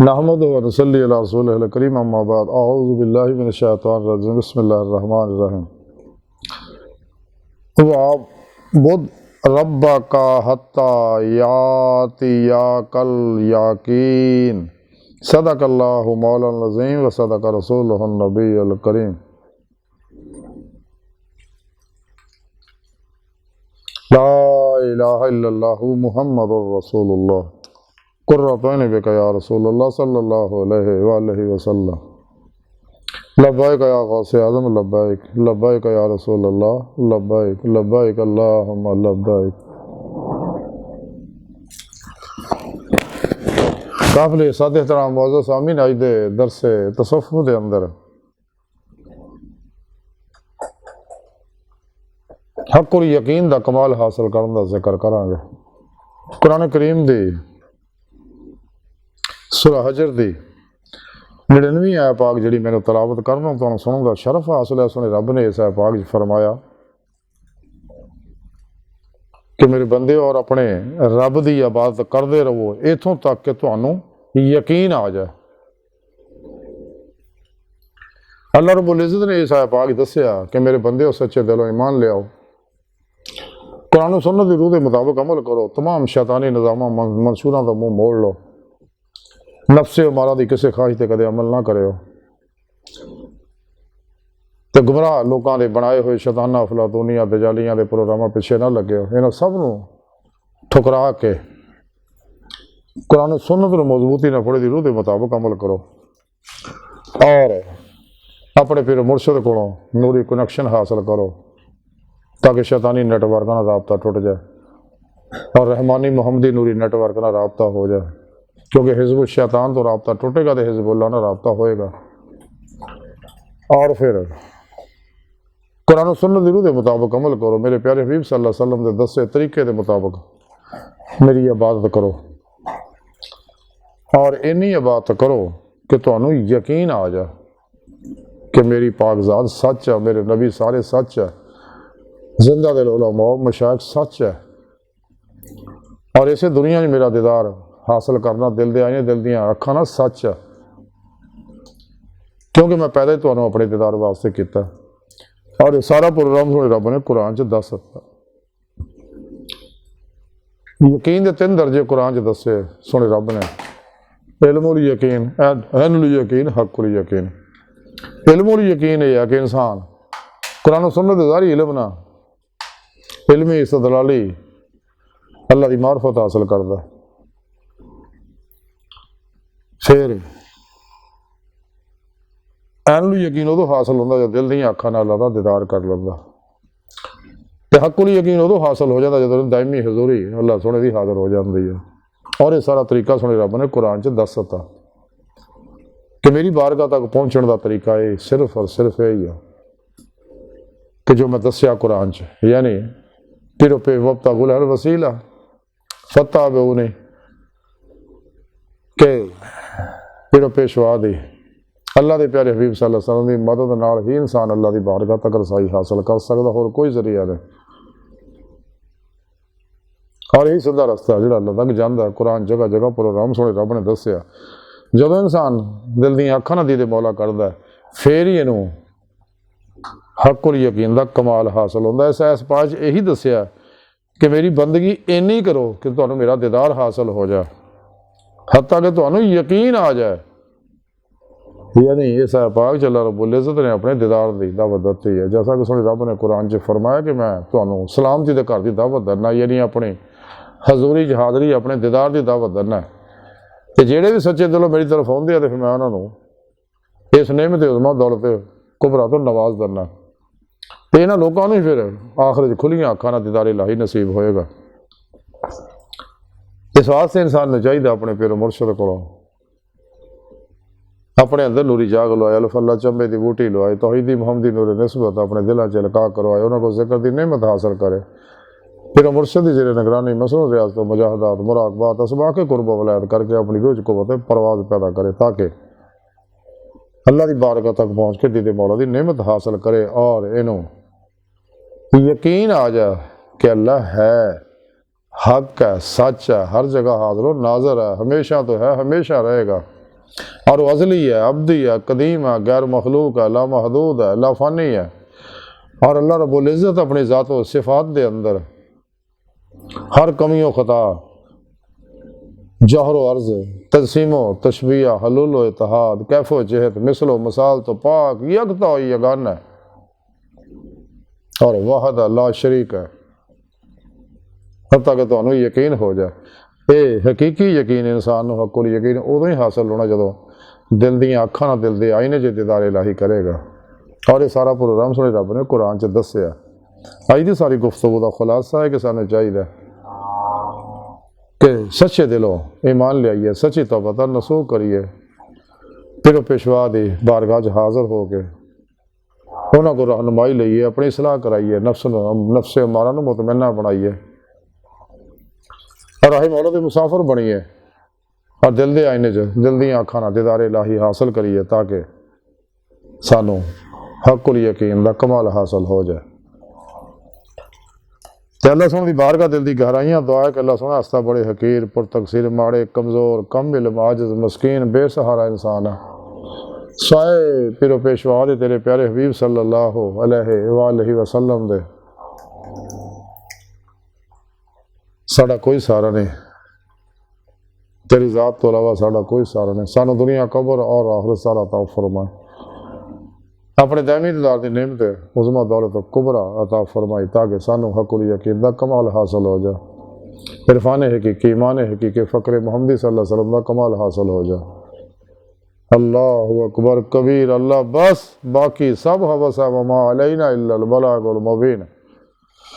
نحمدہ و نصلی علی رسولہ الکریم، اما بعد، اعوذ باللہ من الشیطان الرجیم، بسم اللہ الرحمن الرحیم۔ وَاعْبُدْ رَبَّكَ حَتَّى يَأْتِيَكَ الْيَقِينُ۔ صدق اللہ مولانا العظیم و صدق رسولہ النبی الکریم۔ لا الہ الا اللہ محمد رسول اللہ، قرۃ عین بک یا رسول اللہ صلی اللہ علیہ وآلہ وسلم۔ لبیک یا غوث اعظم، لبیک لبیک یا رسول اللہ، لبیک لبیک اللہم لبیک۔ قابل صد احترام معزز سامعین، آج دے درس تصوف دے اندر حق اور یقین دا کمال حاصل کرنے دا ذکر کریں گے۔ قرآن کریم دی سورہ حجر دی 99 آیت پاک جڑی میں نے تلاوت کرنا تو سنوں دا شرف حاصل ہے۔ سنے رب نے اس آیت پاک فرمایا کہ میرے بندے اور اپنے رب دی عبادت کردے رہو اتھوں تک کہ تانوں یقین آ جائے۔ اللہ رب العزت نے اس آیت پاک دسیا کہ میرے بندے اور سچے دلوں ایمان لے آؤ، قرآن و سنت دی روح دے مطابق عمل کرو، تمام شیطانی نظامہ منصوراں دا منہ موڑ لو، نفس امارہ دی کسے خواہش تے کدے عمل نہ کرے ہو، تے گمراہ لوکاں دے بنائے ہوئے شیطانہ افلاطونیہ دجالیاں دے پروگراماں پیچھے نہ لگے ہو۔ انہاں سب نو ٹھکرا کے قرآن و سنت نو مضبوطی نہ پڑے دی روح دے مطابق عمل کرو اور اپنے پیر مرشد کو نوری کنیکشن حاصل کرو تاکہ شیطانی نیٹ ورک کا رابطہ ٹوٹ جائے اور رحمانی محمدی نوری نیٹ ورک کا رابطہ ہو جائے، کیونکہ حزب الشیطان تو رابطہ ٹوٹے گا تو حزب اللہ نہ رابطہ ہوئے گا۔ اور پھر قرآن و سنت دی روح دے مطابق عمل کرو، میرے پیارے حبیب صلی اللہ علیہ وسلم دے دسے طریقے دے مطابق میری عبادت کرو اور اینی عبادت کرو کہ تانوں یقین آ جائے کہ میری پاک ذات سچ ہے، میرے نبی سارے سچ ہے، زندہ دل علماء مشائخ سچ ہے، اور اسے دنیا میں میرا دیدار حاصل کرنا دل دے آئینے دل دیاں اکھاں نہ سچ ہے، کیونکہ میں پیدا ہی تانوں اپنے دیدار واسطے کیتا ہے۔ اور یہ سارا پروگرام سنے رب نے قرآن چ دس سکتا۔ یقین دے 3 درجے قرآن چ دسے سنے رب نے، علم الیقین، عین الیقین، حق الیقین۔ علم الیقین یہ ہے کہ انسان قرآن و سنت دے ظاہری علم نہ علمی استدلالی اللہ دی معرفت حاصل کردا ہے، پھر عین الیقین ادو حاصل ہوندا جب دل دیاں اکھاں نال اللہ دا دیدار کر لیندا، تے حق الیقین ادو حاصل ہو جاتا جب دائمی حضوری اللہ سونے دی حاضر ہو جاندی ہے۔ اور یہ سارا طریقہ سنے رب نے قرآن چ دس ستا کہ میری بارگاہ تک پہنچن دا طریقہ یہ صرف اور صرف یہی ہے کہ جو میں دسیا قرآن چ، یعنی تیرو پہ وابتغوا الوسیلہ فاتبعونی، کہ تیرو پیشوا دی اللہ دے پیارے حبیب صلی اللہ علیہ وسلم دی مدد نال ہی انسان اللہ دی بارگاہ تک رسائی حاصل کر سکتا، اور کوئی ذریعہ نہیں۔ اور یہی سیدھا رستہ جڑا اللہ تک جاندا ہے۔ قرآن جگہ جگہ پروگرام سنے رب نے دسیا، جدو انسان دل دیاں اکھاں نہ دیدے مولا کردا ہے پھر ہی اینوں حق اور یقین دا کمال حاصل ہوندا ہے۔ اس پاج یہی دسیا کہ میری بندگی اینی کرو کہ تانوں میرا دیدار حاصل ہو جائے، حتیٰ کہ تانوں یقین آ جائے۔ یعنی اس پاک چ اللہ رب العزت نے اپنے دیدار دی دعوت دیتی ہے، جیسا کہ سنے رب نے قرآن چ فرمایا کہ میں تانوں سلامتی دے گھر دی دعوت دینا، یعنی اپنی حضوری حاضری اپنے دیدار دی دعوت دینا ہے۔ کہ جہے بھی سچے دلوں میری طرف آتے ہیں تو پھر میں انہوں نے اس نعمت عظمہ دولت کبریٰ تو نواز دینا، تو یہاں لوگوں نے پھر آخر کھلیاں اکھاں نال دیدار الہی نصیب ہوئے گا۔ اس واسطے انسان نے چاہیے اپنے پیر مرشد کو اپنے اندر نوری جاگ لوائے، الف اللہ چمبے دی بوٹی لوائے، توحیدی محمدی نور نسبت اپنے دلاں چ لقا کروائے، انہوں کو ذکر دی نعمت حاصل کرے، پھر مرشد زیر نگرانی مصنوع ریاضت و مجاہدات مراقبات اسباق قرب و ولایت کر کے اپنی روح قوت پرواز پیدا کرے تاکہ اللہ دی بارگاہ تک پہنچ کے دید مولا دی نعمت حاصل کرے اور انہوں یقین آ جائے کہ اللہ ہے، حق ہے، سچ ہے، ہر جگہ حاضر و ناظر ہے، ہمیشہ تو ہے، ہمیشہ رہے گا۔ اور وہ ازلی ہے، ابدی ہے، قدیم ہے، غیر مخلوق ہے، لامحدود ہے، لا فانی ہے۔ اور اللہ رب العزت اپنی ذات و صفات دے اندر ہر کمی و خطا، جہر و عرض، تجسیم و تشبیہ، حلول و اتحاد، کیف و جہت، مثل و مثال تو پاک یکتا و یگان ہے اور واحد لا شریک ہے، حتیٰ کہ تمہیں یقین ہو جائے۔ یہ حقیقی یقین انسان نو حق یقین ادو ہی حاصل ہونا جدو دل دیا اکھاں نہ دل دے آئینے چ دیدار الہی کرے گا۔ اور یہ سارا پروگرام سنے رب نے قرآن چ دسیا۔ اج دی ساری گفتگو کا خلاصہ ہے کہ سانو چاہیے کہ سچے دلوں ایمان لے آئیے، سچی توبہ نسوخ کریے، پھر پیشوا دی بارگاہ چ حاضر ہو کے انہوں کو رہنمائی لئیے، اپنی اصلاح کرائیے، نفس امارہ نو مطمئنہ بنائیے اور راہ مولا دے مسافر بنیے اور دل دے آئینے دل دیاں اکھاں نال دیدار الہی حاصل کریے تاکہ سانو حق الیقین دا کمال حاصل ہو جائے۔ تے اللہ سونے دی بارگاہ دل دی گہرائیاں دعا ہے کہ اللہ سونا ہستا بڑے حقیر، پر تقصیر، ماڑے، کمزور، کم علم، عاجز، مسکین، بے سہارا انسان ہے، سائے پیرو پیشوا دے تیرے پیارے حبیب صلی اللہ علیہ وآلہ وسلم دے ساڑا کوئی سہارا نہیں، تیری ذات تو علاوہ ساڑا کوئی سہارا نہیں۔ سانو دنیا قبر اور آخرت سارا عطا فرمائے، اپنے دائمی دیدار دی نعمت عظمی دولت کبرا عطا فرمائی تاکہ سانو حق الیقین دا کمال حاصل ہو جائے، عرفان حقیقی، ایمان حقیقی، فقر محمدی صلی اللہ علیہ وسلم دا کمال حاصل ہو جائے۔ اللہ اکبر کبیر، اللہ بس، باقی سب حوث ہے، وما علینا الا البلاغ المبین۔